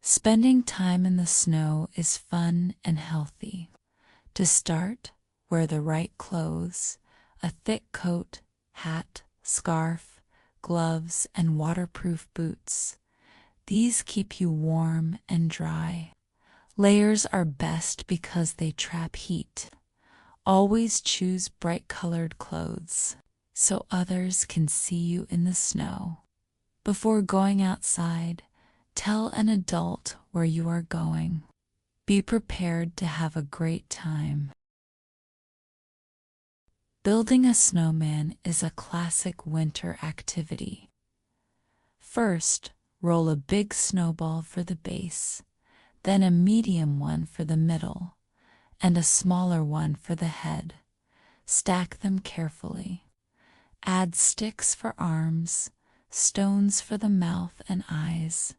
Spending time in the snow is fun and healthy. To start, wear the right clothes, a thick coat, hat, scarf, gloves, and waterproof boots. These keep you warm and dry. Layers are best because they trap heat. Always choose bright-colored clothes so others can see you in the snow. Before going outside, tell an adult where you are going. Be prepared to have a great time. Building a snowman is a classic winter activity. First, roll a big snowball for the base, then a medium one for the middle, and a smaller one for the head. Stack them carefully. Add sticks for arms, stones for the mouth and eyes,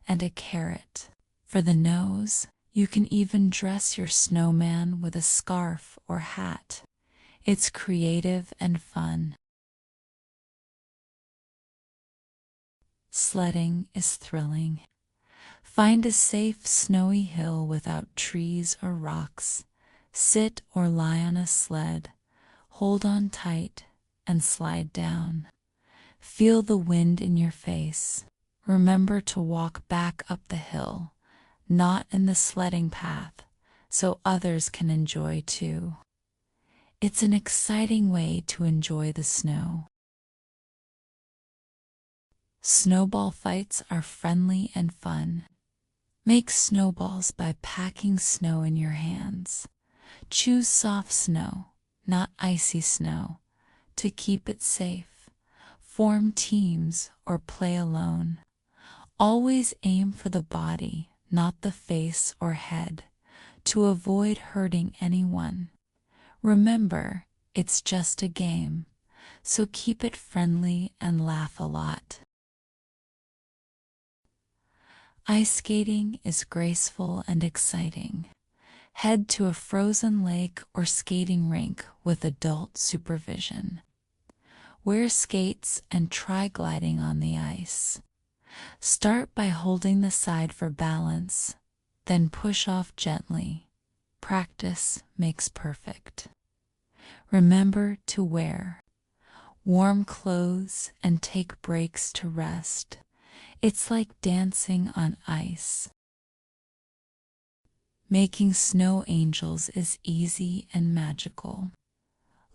and a carrot for the nose. You can even dress your snowman with a scarf or hat. It's creative and fun. Sledding is thrilling. Find a safe snowy hill without trees or rocks. Sit or lie on a sled. Hold on tight and slide down. Feel the wind in your face. Remember to walk back up the hill, not in the sledding path, so others can enjoy too. It's an exciting way to enjoy the snow. Snowball fights are friendly and fun. Make snowballs by packing snow in your hands. Choose soft snow, not icy snow, to keep it safe. Form teams or play alone. Always aim for the body, not the face or head, to avoid hurting anyone. Remember, it's just a game, so keep it friendly and laugh a lot. Ice skating is graceful and exciting. Head to a frozen lake or skating rink with adult supervision. Wear skates and try gliding on the ice. Start by holding the side for balance, then push off gently. Practice makes perfect. Remember to wear warm clothes and take breaks to rest. It's like dancing on ice. Making snow angels is easy and magical.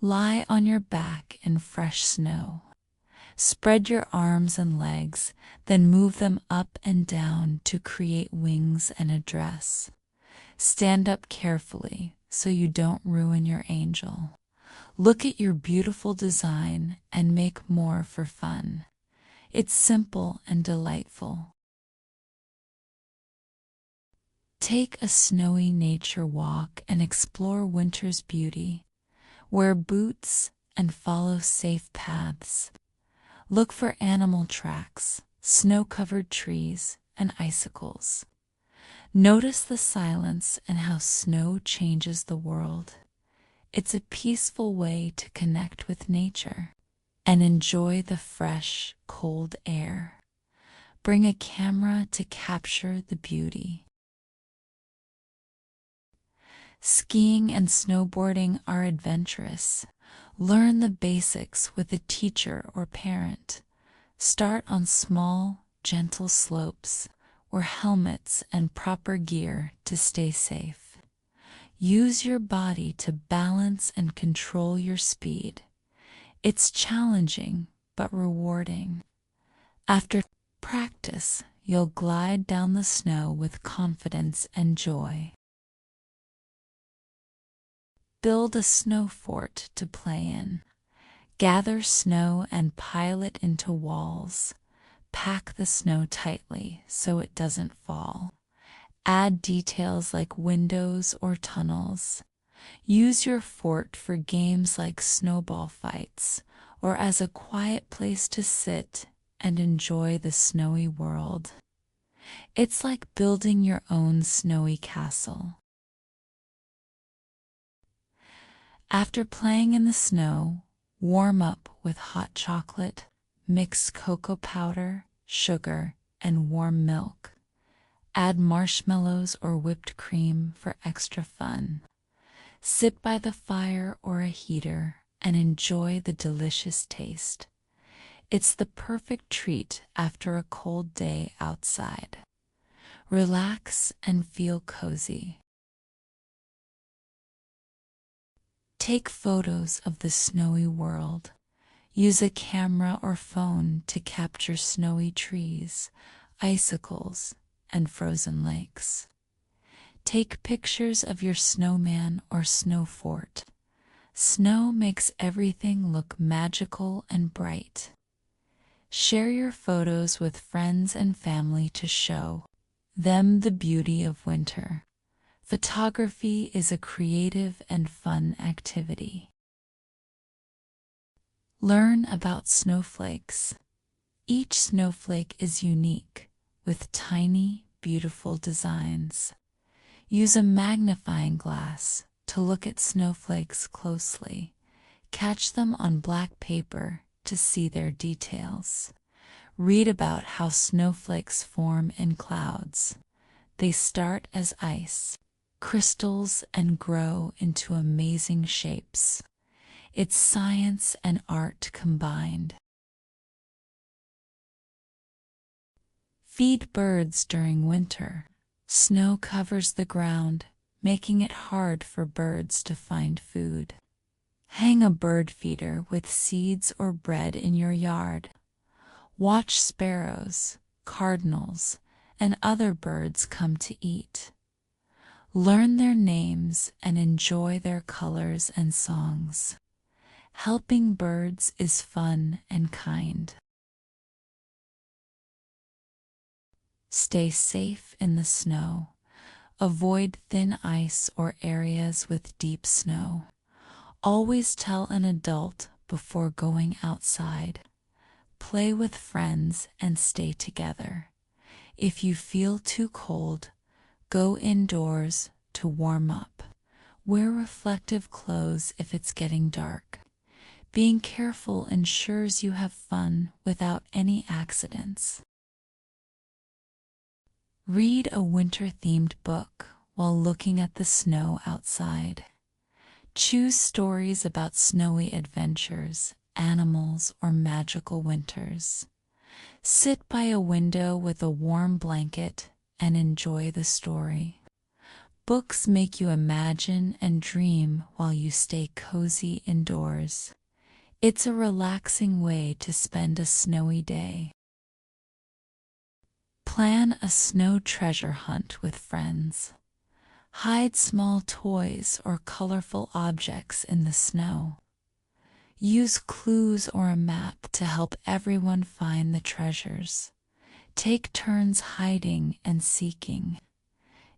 Lie on your back in fresh snow. Spread your arms and legs, then move them up and down to create wings and a dress. Stand up carefully so you don't ruin your angel. Look at your beautiful design and make more for fun. It's simple and delightful. Take a snowy nature walk and explore winter's beauty. Wear boots and follow safe paths. Look for animal tracks, snow-covered trees, and icicles. Notice the silence and how snow changes the world. It's a peaceful way to connect with nature and enjoy the fresh, cold air. Bring a camera to capture the beauty. Skiing and snowboarding are adventurous. Learn the basics with a teacher or parent. Start on small, gentle slopes. Wear helmets and proper gear to stay safe. Use your body to balance and control your speed. It's challenging but rewarding. After practice, you'll glide down the snow with confidence and joy. Build a snow fort to play in. Gather snow and pile it into walls. Pack the snow tightly so it doesn't fall. Add details like windows or tunnels. Use your fort for games like snowball fights or as a quiet place to sit and enjoy the snowy world. It's like building your own snowy castle. After playing in the snow, warm up with hot chocolate, mix cocoa powder, sugar, and warm milk. Add marshmallows or whipped cream for extra fun. Sit by the fire or a heater and enjoy the delicious taste. It's the perfect treat after a cold day outside. Relax and feel cozy. Take photos of the snowy world. Use a camera or phone to capture snowy trees, icicles, and frozen lakes. Take pictures of your snowman or snow fort. Snow makes everything look magical and bright. Share your photos with friends and family to show them the beauty of winter. Photography is a creative and fun activity. Learn about snowflakes. Each snowflake is unique, with tiny, beautiful designs. Use a magnifying glass to look at snowflakes closely. Catch them on black paper to see their details. Read about how snowflakes form in clouds. They start as ice, crystals, and grow into amazing shapes. It's science and art combined. Feed birds during winter. Snow covers the ground, making it hard for birds to find food. Hang a bird feeder with seeds or bread in your yard. Watch sparrows, cardinals, and other birds come to eat. Learn their names and enjoy their colors and songs. Helping birds is fun and kind. Stay safe in the snow. Avoid thin ice or areas with deep snow. Always tell an adult before going outside. Play with friends and stay together. If you feel too cold, go indoors to warm up. Wear reflective clothes if it's getting dark. Being careful ensures you have fun without any accidents. Read a winter-themed book while looking at the snow outside. Choose stories about snowy adventures, animals, or magical winters. Sit by a window with a warm blanket and enjoy the story. Books make you imagine and dream while you stay cozy indoors. It's a relaxing way to spend a snowy day. Plan a snow treasure hunt with friends. Hide small toys or colorful objects in the snow. Use clues or a map to help everyone find the treasures. Take turns hiding and seeking.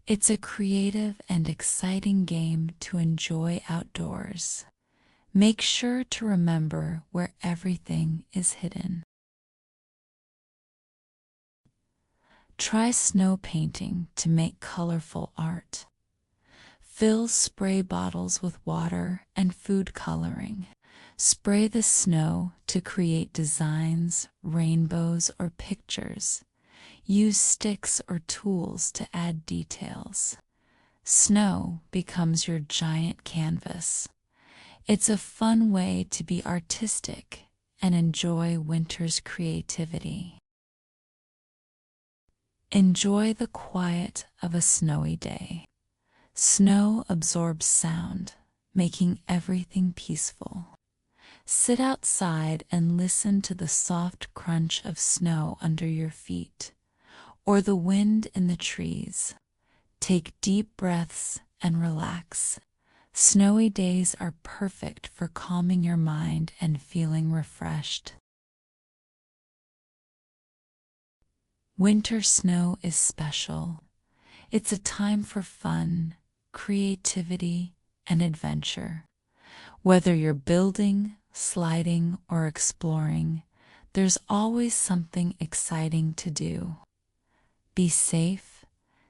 It's a creative and exciting game to enjoy outdoors. Make sure to remember where everything is hidden. Try snow painting to make colorful art. Fill spray bottles with water and food coloring. Spray the snow to create designs, rainbows, or pictures. Use sticks or tools to add details. Snow becomes your giant canvas. It's a fun way to be artistic and enjoy winter's creativity. Enjoy the quiet of a snowy day. Snow absorbs sound, making everything peaceful. Sit outside and listen to the soft crunch of snow under your feet, or the wind in the trees. Take deep breaths and relax. Snowy days are perfect for calming your mind and feeling refreshed. Winter snow is special. It's a time for fun, creativity, and adventure. Whether you're building, sliding, or exploring, there's always something exciting to do. Be safe,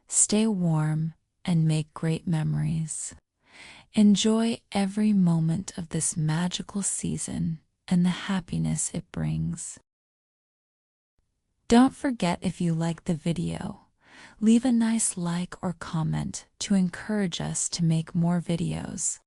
stay warm, and make great memories. Enjoy every moment of this magical season and the happiness it brings. Don't forget, if you like the video, Leave a nice like or comment to encourage us to make more videos.